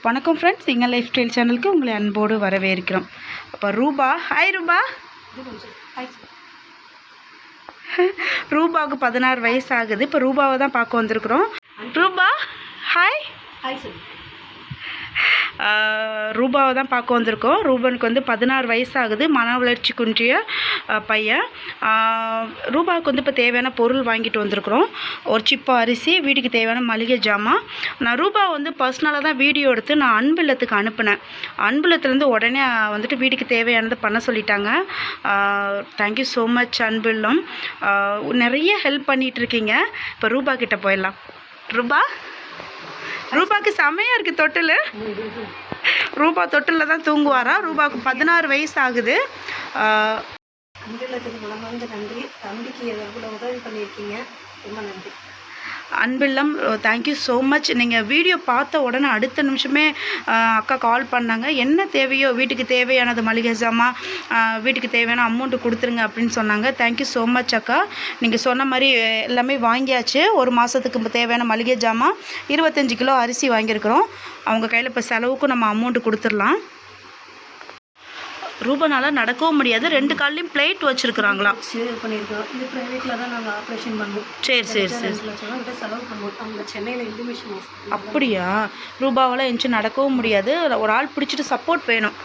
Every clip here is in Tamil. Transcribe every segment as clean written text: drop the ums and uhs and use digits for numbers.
வணக்கம் ஃப்ரெண்ட்ஸ், எங்கள் லைஃப் ஸ்டைல் சேனலுக்கு உங்களை அன்போடு வரவேற்கிறோம். அப்போ ரூபா, ஹாய் ரூபா. ரூபாவுக்கு 16 வயசு ஆகுது. இப்போ ரூபாவை தான் பார்க்க வந்திருக்கிறோம். ரூபா, ஹாய். ரூபாவை தான் பார்க்க வந்திருக்கோம். ரூபனுக்கு வந்து 16 வயசு ஆகுது. மன வளர்ச்சி குன்றிய பையன். ரூபாவுக்கு வந்து இப்போ தேவையான பொருள் வாங்கிட்டு வந்திருக்கிறோம். ஒரு சிப்பா அரிசி, வீட்டுக்கு தேவையான மளிகை ஜாமான். நான் ரூபா வந்து பர்சனலாக தான் வீடியோ எடுத்து நான் அன்பில்லத்துக்கு அனுப்பினேன். அன்பில்லத்துலேருந்து உடனே வந்துட்டு வீட்டுக்கு தேவையானதை பண்ண சொல்லிட்டாங்க. Thank you so much Anbillam. நிறைய ஹெல்ப் பண்ணிகிட்ருக்கீங்க. இப்போ ரூபா கிட்டே போயிடலாம். ரூபாவுக்கு செமையாக இருக்குது தொட்டில். ரூபா தொட்டில் தான் தூங்குவாரா. ரூபாவுக்கு 16 வயசு ஆகுது. அன்பில்லத்துக்கு மனமார்ந்த நன்றி. தம்பிக்கு எவ்வளோ உதவி பண்ணியிருக்கீங்க, ரொம்ப நன்றி. அன்பில்லம், தேங்க்யூ ஸோ மச். நீங்கள் வீடியோ பார்த்த உடனே அடுத்த நிமிஷமே அக்கா கால் பண்ணாங்க. என்ன தேவையோ வீட்டுக்கு தேவையானது மளிகை ஜாமான், வீட்டுக்கு தேவையான அமௌண்ட்டு கொடுத்துருங்க அப்படின்னு சொன்னாங்க. தேங்க்யூ ஸோ மச் அக்கா. நீங்கள் சொன்ன மாதிரி எல்லாமே வாங்கியாச்சு. ஒரு மாதத்துக்கு தேவையான மளிகை ஜாமான், 25 கிலோ அரிசி வாங்கியிருக்கிறோம். அவங்க கையில் இப்போ செலவுக்கும் நம்ம அமௌண்ட்டு கொடுத்துடலாம். ரூபனால நடக்கவும் முடியாது. 2 கால்லையும் பிளேட் வச்சுருக்குறாங்களாம். பண்ணியிருக்கோம். இது ப்ரைவேட்டில் தான் நாங்கள் ஆப்ரேஷன் பண்ணுவோம். சரி செலவு பண்ணுவோம். அவங்க சென்னையில் இன்டிமேஷன். அப்படியா? ரூபாவால் எஞ்சி நடக்கவும் முடியாது. ஒரு ஆள் பிடிச்சிட்டு சப்போர்ட் வேணும்.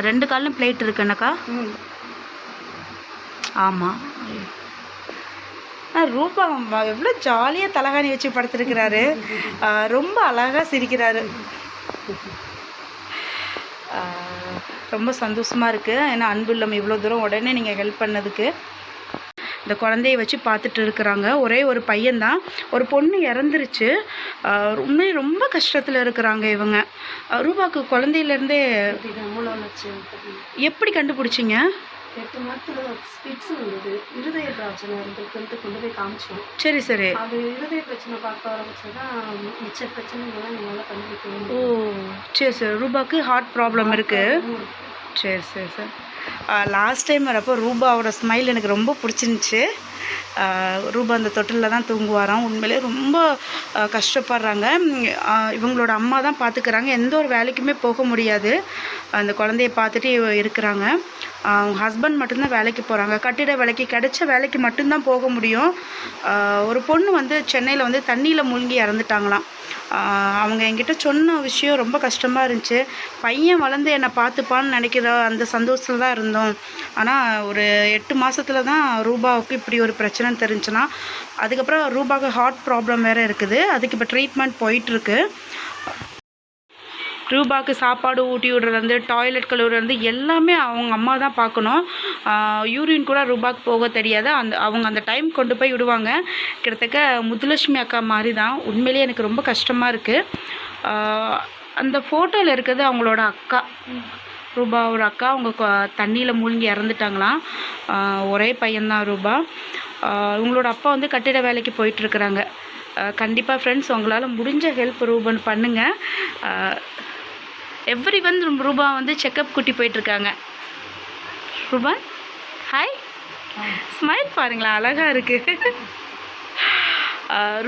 2 கால்லையும் பிளேட் இருக்குன்னாக்கா. ஆமாம். ரூபா எவ்வளோ ஜாலியாக தலகாணி வச்சு படுத்துருக்கிறாரு. ரொம்ப அழகாக சிரிக்கிறாரு. ரொம்ப சந்தோஷமாக இருக்குது. ஏன்னா அன்பில்லம் இவ்வளோ தூரம் உடனே நீங்கள் ஹெல்ப் பண்ணதுக்கு. இந்த குழந்தைய வச்சு பார்த்துட்டு இருக்கிறாங்க. ஒரே ஒரு பையன்தான். ஒரு பொண்ணு இறந்துருச்சு. உண்மையை ரொம்ப கஷ்டத்தில் இருக்கிறாங்க இவங்க. ரூபாவுக்கு குழந்தையிலேருந்தே எப்படி கண்டுபிடிச்சிங்க? 8 மாதத்தில் ஸ்பிட்ஸ் வந்தது. இருதய பிரச்சனை இருந்துட்டு கொண்டு போய் காமிச்சோம். சரி. அது இருதய பிரச்சனை பார்க்க ஆரம்பிச்சதான் மிச்ச பிரச்சனைகள்லாம் எங்களால் கண்டுபிடிக்க முடியும். ஓ சரி. ரூபாவுக்கு ஹார்ட் ப்ராப்ளம் இருக்குது. சரி. லாஸ்ட் டைம் வரப்போ ரூபாவோட ஸ்மைல் எனக்கு ரொம்ப பிடிச்சிருந்துச்சி. ரூபா அந்த தொட்டிலில் தான் தூங்குவாராம். உண்மையிலே ரொம்ப கஷ்டப்படுறாங்க. இவங்களோட அம்மா தான் பார்த்துக்கிறாங்க. எந்த ஒரு வேலைக்குமே போக முடியாது. அந்த குழந்தைய பார்த்துட்டு இருக்கிறாங்க. அவங்க ஹஸ்பண்ட் மட்டும்தான் வேலைக்கு போகிறாங்க. கட்டிட வேலைக்கு, கிடைச்ச வேலைக்கு மட்டும்தான் போக முடியும். ஒரு பொண்ணு வந்து சென்னையில் வந்து தண்ணியில் மூழ்கி இறந்துட்டாங்களாம். அவங்க என்கிட்ட சொன்ன விஷயம் ரொம்ப கஷ்டமாக இருந்துச்சு. பையன் வளர்ந்து என்னை பார்த்துப்பான்னு நினைக்கிற அந்த சந்தோஷத்தில் தான் இருந்தோம். ஆனால் ஒரு 8 மாதத்துல தான் ரூபாவுக்கு இப்படி ஒரு பிரச்சனைன்னு தெரிஞ்சுன்னா, அதுக்கப்புறம் ரூபாவுக்கு ஹார்ட் ப்ராப்ளம் வேறு இருக்குது. அதுக்கு இப்போ ட்ரீட்மெண்ட் போயிட்டுருக்கு. ரூபாவுக்கு சாப்பாடு ஊட்டி விடுறது, டாய்லெட் கழுவுறது எல்லாமே அவங்க அம்மா தான் பார்க்கணும். யூரின் கூட ரூபாவுக்கு போக தெரியாது. அவங்க அந்த டைம் கொண்டு போய் விடுவாங்க. கிட்டத்தட்ட முத்துலட்சுமி அக்கா மாதிரி தான். உண்மையிலேயே எனக்கு ரொம்ப கஷ்டமாக இருக்குது. அந்த ஃபோட்டோவில் இருக்கிறது அவங்களோட அக்கா, ரூபாவோட அக்கா. அவங்க தண்ணியில் மூழ்கி இறந்துட்டாங்களாம். ஒரே பையன்தான் ரூபா. இவங்களோட அப்பா வந்து கட்டிட வேலைக்கு போயிட்டுருக்குறாங்க. கண்டிப்பாக ஃப்ரெண்ட்ஸ், உங்களால் முடிஞ்ச ஹெல்ப் ரூபன் பண்ணுங்கள். எவ்ரி ரூபா வந்து செக்கப் கூட்டி போயிட்டுருக்காங்க. ரூபன், ஹாய். ஸ்மைல் பாருங்களா, அழகாக இருக்குது.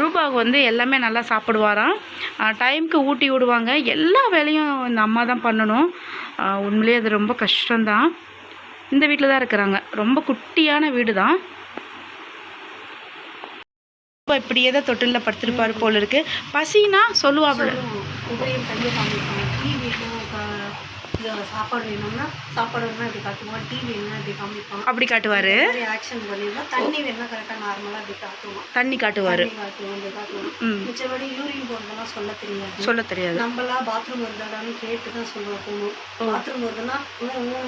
ரூபாவுக்கு வந்து எல்லாமே நல்லா சாப்பிடுவாராம். டைமுக்கு ஊட்டி விடுவாங்க. எல்லா வேலையும் இந்த அம்மா தான் பண்ணணும். உண்மையிலேயே அது ரொம்ப கஷ்டம்தான். இந்த வீட்டில் தான் இருக்கிறாங்க. ரொம்ப குட்டியான வீடு தான். இப்படியே தான் தொட்டிலில் படுத்துருப்பாரு போல் இருக்குது. பசினா சொல்லுவாப்புல. சாப்பாடு வேணும்னா சாப்பாடு வேணும்னா இப்படி காட்டுவோம். டீ வேணும்னா இப்படி காமிப்போம். அப்படி காட்டுவார். ஆக்ஷன் பண்ணிடுவோம். தண்ணி வேணும்னா கரெக்டாக நார்மலாக அப்படி காட்டுவோம். தண்ணி காட்டுவார். மிச்சபடி யூரின் போகிறதெல்லாம் சொல்ல தெரியாது. நம்மளாம் பாத்ரூம் வருதாடான்னு கேட்டு தான் சொல்லுவோம். போகணும். பாத்ரூம் வருதுன்னா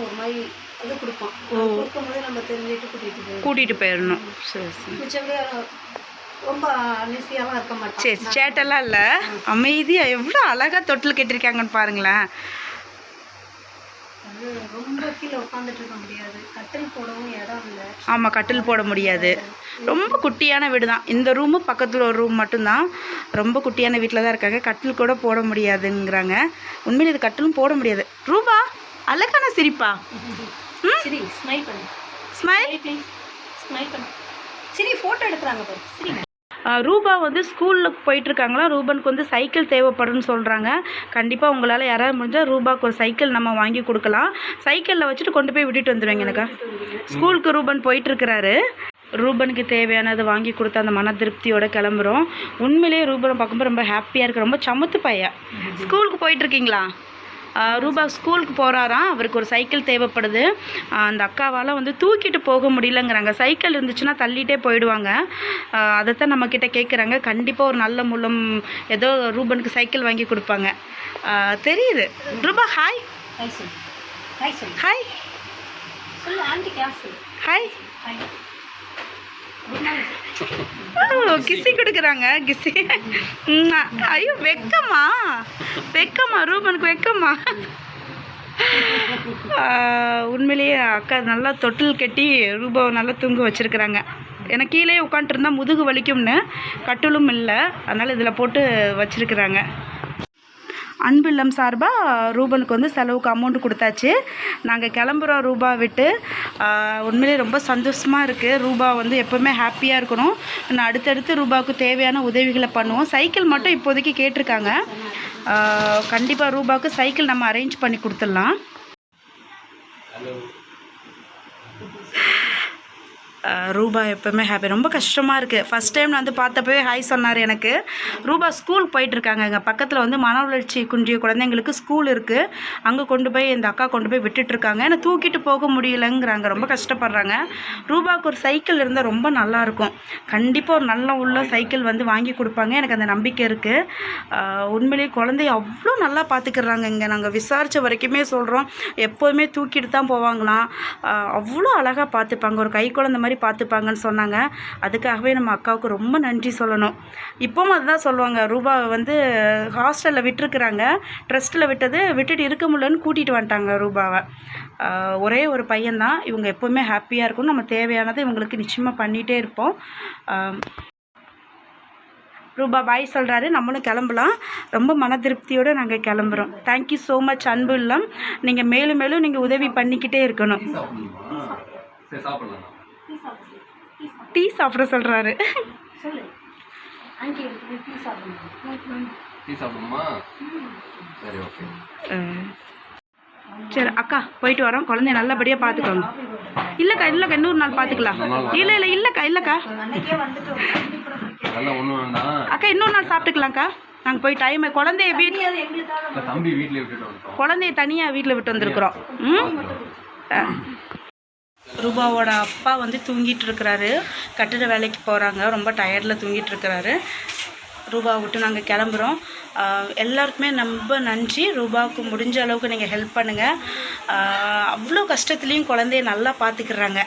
ஒரு மாதிரி அது கொடுப்போம். கொடுக்கும்போது நம்ம தெரிஞ்சுட்டு கூட்டிகிட்டு போயிடணும். சரி. மிச்சபடி ரொம்ப அனிசியாலாம் இருக்க மாட்டோம். சரி, சேட்டெல்லாம் இல்லை, அமைதியாக எவ்வளோ அழகாக தொட்டில் கட்டியிருக்காங்கன்னு பாருங்களேன். ரொம்ப கீழே உட்காந்துட்டு இருக்க முடியாது. கட்டில் போடவும் இடம் இல்லை. ஆமாம், கட்டில் போட முடியாது. ரொம்ப குட்டியான வீடு தான். இந்த ரூமு பக்கத்தில் ஒரு ரூம் மட்டும்தான். ரொம்ப குட்டியான வீட்டில் தான் இருக்காங்க. கட்டில் கூட போட முடியாதுங்கிறாங்க. உண்மையில் இது கட்டிலும் போட முடியாது. ரூபா அழகான சிரிப்பா. சரி, ஸ்மைல் பண்ணு. Smile please. ஸ்மைல் பண்ணு. சரி, ஃபோட்டோ எடுக்கிறாங்க பாரு. சரி. ரூபா வந்து ஸ்கூலுக்கு போயிட்டுருக்காங்களா, ரூபனுக்கு வந்து சைக்கிள் தேவைப்படும்னு சொல்கிறாங்க. கண்டிப்பாக உங்களால் யாராவது முடிஞ்சால் ரூபாவுக்கு ஒரு சைக்கிள் நம்ம வாங்கி கொடுக்கலாம். சைக்கிளில் வச்சுட்டு கொண்டு போய் விட்டுட்டு வந்துடுவேங்க எனக்கா. ஸ்கூலுக்கு ரூபன் போயிட்டுருக்கிறாரு. ரூபனுக்கு தேவையானது வாங்கி கொடுத்து அந்த மன திருப்தியோடு கிளம்புறோம். உண்மையிலேயே ரூபனை பார்க்கும்போது ரொம்ப ஹாப்பியாக இருக்குது. ரொம்ப சமத்து பையன். ஸ்கூலுக்கு போயிட்டுருக்கீங்களா? ரூபா ஸ்கூலுக்கு போகிறாராம். அவருக்கு ஒரு சைக்கிள் தேவைப்படுது. அந்த அக்காவால் வந்து தூக்கிட்டு போக முடியலங்கிறாங்க. சைக்கிள் இருந்துச்சுன்னா தள்ளிகிட்டே போயிடுவாங்க. அதைத்தான் நம்மக்கிட்ட கேட்குறாங்க. கண்டிப்பாக ஒரு நல்ல மூலம் ஏதோ ரூபனுக்கு சைக்கிள் வாங்கி கொடுப்பாங்க. தெரியுது. ரூபா ஹாய் ஹாய் ஹாய். கிஸ்ஸி கொடுக்குறாங்க. கிஸ்ஸி. ஐயோ வெக்கமா வெக்கமா ரூபனுக்கு வெக்கமா. உண்மையிலேயே அக்கா நல்லா தொட்டில் கட்டி ரூபாவை நல்லா தூங்க வச்சுருக்குறாங்க. எனக்கு கீழே உட்காந்துருந்தா முதுகு வலிக்கும்னு கட்டிலும் இல்லை, அதனால் இதில் போட்டு வச்சுருக்குறாங்க. அன்பில்லம் சார்பாக ரூபனுக்கு வந்து செலவுக்கு அமௌண்ட் கொடுத்தாச்சு. நாங்கள் கிளம்புறோம் ரூபா விட்டு. உண்மையிலே ரொம்ப சந்தோஷமாக இருக்குது. ரூபா வந்து எப்போவுமே ஹாப்பியாக இருக்கணும். நான் அடுத்தடுத்து ரூபாவுக்கு தேவையான உதவிகளை பண்ணுவோம். சைக்கிள் மட்டும் இப்போதைக்கு கேட்டிருக்காங்க. கண்டிப்பாக ரூபாவுக்கு சைக்கிள் நம்ம அரேஞ்ச் பண்ணி கொடுத்துடலாம். ரூபா எப்போவுமே ஹாப்பி. ரொம்ப கஷ்டமாக இருக்குது. ஃபஸ்ட் டைம் நான் வந்து பார்த்தப்பவே ஹாய் சொன்னார் எனக்கு. ரூபா ஸ்கூல் போயிட்டுருக்காங்க. எங்கள் பக்கத்தில் வந்து மன வளர்ச்சி குன்றிய குழந்தைங்களுக்கு ஸ்கூல் இருக்குது. அங்கே கொண்டு போய் இந்த அக்கா கொண்டு போய் விட்டுட்டுருக்காங்க. ஏன்னா தூக்கிட்டு போக முடியலைங்கிறாங்க. ரொம்ப கஷ்டப்படுறாங்க. ரூபாவுக்கு ஒரு சைக்கிள் இருந்தால் ரொம்ப நல்லாயிருக்கும். கண்டிப்பாக ஒரு நல்ல உள்ள சைக்கிள் வந்து வாங்கி கொடுப்பாங்க. எனக்கு அந்த நம்பிக்கை இருக்குது. உண்மையிலேயே குழந்தைய அவ்வளோ நல்லா பார்த்துக்கிறாங்க. இங்கே நாங்கள் விசாரித்த வரைக்குமே சொல்கிறோம். எப்போதுமே தூக்கிட்டு தான் போவாங்களாம். அவ்வளோ அழகாக பார்த்துப்பாங்க. ஒரு கை குழந்தை மாதிரி பார்த்துப்பாங்கன்னு சொன்னாங்க. அதுக்காகவே நம்ம அக்காவுக்கு ரொம்ப நன்றி சொல்லணும். இப்போவும் அதுதான் சொல்லுவாங்க. ரூபாவை வந்து ஹாஸ்டலில் விட்டுருக்குறாங்க. ட்ரஸ்ட்டில் விட்டுட்டு இருக்க முடியலன்னு கூட்டிகிட்டு வந்துட்டாங்க ரூபாவை. ஒரே ஒரு பையன்தான். இவங்க எப்போவுமே ஹாப்பியாக இருக்கும். நம்ம தேவையானதை இவங்களுக்கு நிச்சயமாக பண்ணிகிட்டே இருப்போம். ரூபா பாய் சொல்கிறாரு. நம்மளும் கிளம்பலாம். ரொம்ப மன திருப்தியோடு நாங்கள் கிளம்புறோம். தேங்க்யூ ஸோ மச் அன்பு இல்லம். நீங்கள் மேலும் மேலும் நீங்கள் உதவி பண்ணிக்கிட்டே இருக்கணும். டீ சாப்பிட சொல்கிறாரு. சரி அக்கா போயிட்டு வரோம். குழந்தைய நல்லபடியாக பார்த்துக்கோங்க. இல்லைக்கா இல்லைக்கா இன்னொரு நாள் பார்த்துக்கலாம். இல்லைக்கா அக்கா இன்னொரு நாள் சாப்பிட்டுக்கலாம்க்கா. நாங்கள் போய் டைம் குழந்தைய தனியாக வீட்டில் விட்டு வந்திருக்குறோம். ரூபாவோட அப்பா வந்து தூங்கிட்டு இருக்கிறாரு. கட்டிட வேலைக்கு போகிறாங்க. ரொம்ப டயர்டில் தூங்கிட்டு இருக்கிறாரு. ரூபாவை விட்டு நாங்கள் கிளம்புறோம். எல்லாருக்குமே ரொம்ப நன்றி. ரூபாவுக்கு முடிஞ்ச அளவுக்கு நீங்கள் ஹெல்ப் பண்ணுங்கள். அவ்வளோ கஷ்டத்துலேயும் குழந்தைய நல்லா பார்த்துக்கிறாங்க.